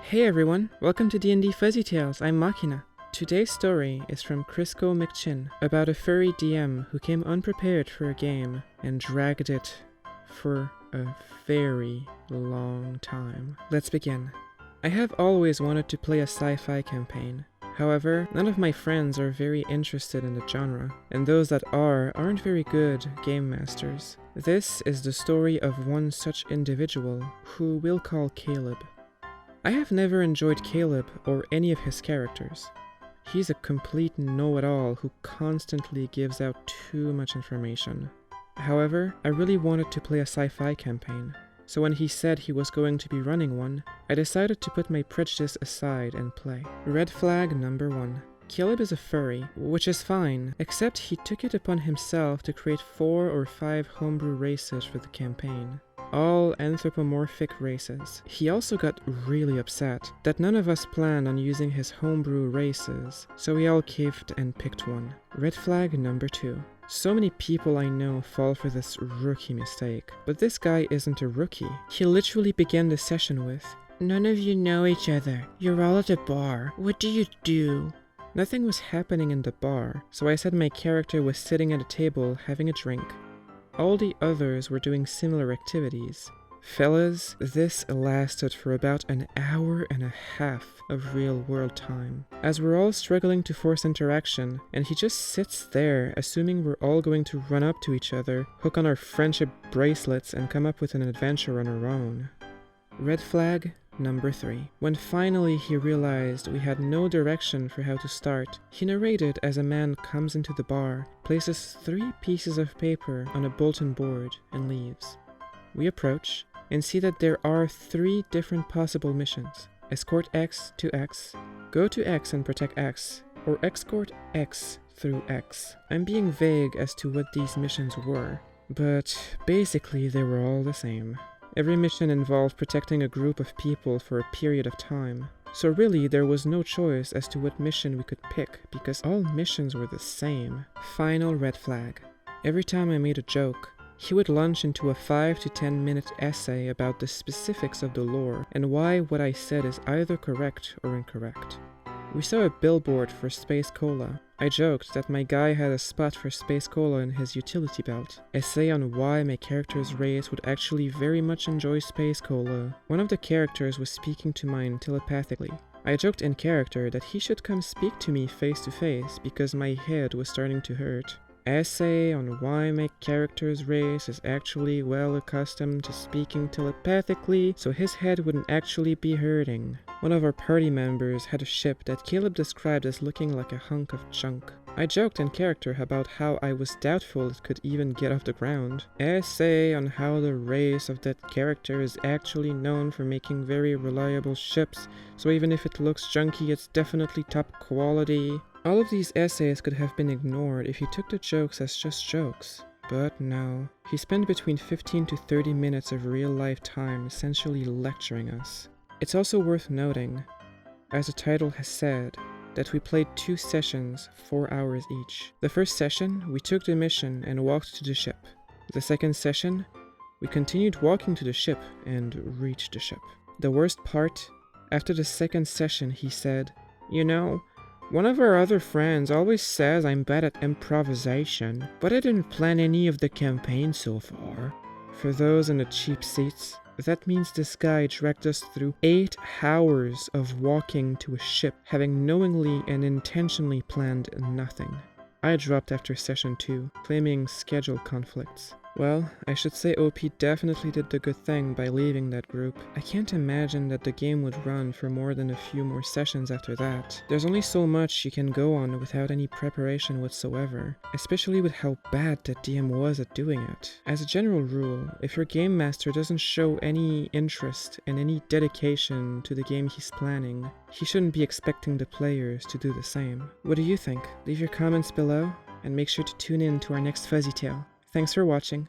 Hey everyone, welcome to D&D Fuzzy Tales. I'm Machina. Today's story is from Crisco McChin about a furry DM who came unprepared for a game and dragged it for a very long time. Let's begin. I have always wanted to play a sci-fi campaign. However, none of my friends are very interested in the genre, and those that aren't very good game masters. This is the story of one such individual, who we'll call Caleb. I have never enjoyed Caleb or any of his characters. He's a complete know-it-all who constantly gives out too much information. However, I really wanted to play a sci-fi campaign, so when he said he was going to be running one, I decided to put my prejudice aside and play. Red flag number 1. Caleb is a furry, which is fine, except he took it upon himself to create 4 or 5 homebrew races for the campaign. All anthropomorphic races. He also got really upset that none of us planned on using his homebrew races, so we all caved and picked one. Red flag number 2. So many people I know fall for this rookie mistake, but this guy isn't a rookie. He literally began the session with, "None of you know each other. You're all at a bar. What do you do?" Nothing was happening in the bar, so I said my character was sitting at a table having a drink. All the others were doing similar activities. Fellas, this lasted for about an hour and a half of real-world time, as we're all struggling to force interaction, and he just sits there assuming we're all going to run up to each other, hook on our friendship bracelets, and come up with an adventure on our own. Red flag number 3. When finally he realized we had no direction for how to start, he narrated as a man comes into the bar, places 3 pieces of paper on a bulletin board, and leaves. We approach and see that there are 3 different possible missions. Escort X to X, go to X and protect X, or escort X through X. I'm being vague as to what these missions were, but basically they were all the same. Every mission involved protecting a group of people for a period of time. So really, there was no choice as to what mission we could pick, because all missions were the same. Final red flag. Every time I made a joke, he would launch into a 5 to 10 minute essay about the specifics of the lore, and why what I said is either correct or incorrect. We saw a billboard for Space Cola. I joked that my guy had a spot for Space Cola in his utility belt. Essay on why my character's race would actually very much enjoy Space Cola. One of the characters was speaking to mine telepathically. I joked in character that he should come speak to me face to face because my head was starting to hurt. Essay on why my character's race is actually well accustomed to speaking telepathically, so his head wouldn't actually be hurting. One of our party members had a ship that Caleb described as looking like a hunk of junk. I joked in character about how I was doubtful it could even get off the ground. Essay on how the race of that character is actually known for making very reliable ships, so even if it looks junky, it's definitely top quality. All of these essays could have been ignored if he took the jokes as just jokes. But no, he spent between 15 to 30 minutes of real-life time essentially lecturing us. It's also worth noting, as the title has said, that we played 2 sessions, 4 hours each. The first session, we took the mission and walked to the ship. The second session, we continued walking to the ship and reached the ship. The worst part, after the second session he said, "You know, one of our other friends always says I'm bad at improvisation, but I didn't plan any of the campaign so far." For those in the cheap seats, that means this guy dragged us through 8 hours of walking to a ship, having knowingly and intentionally planned nothing. I dropped after session 2, claiming schedule conflicts. Well, I should say OP definitely did the good thing by leaving that group. I can't imagine that the game would run for more than a few more sessions after that. There's only so much you can go on without any preparation whatsoever, especially with how bad the DM was at doing it. As a general rule, if your game master doesn't show any interest and any dedication to the game he's planning, he shouldn't be expecting the players to do the same. What do you think? Leave your comments below, and make sure to tune in to our next Fuzzy Tale. Thanks for watching.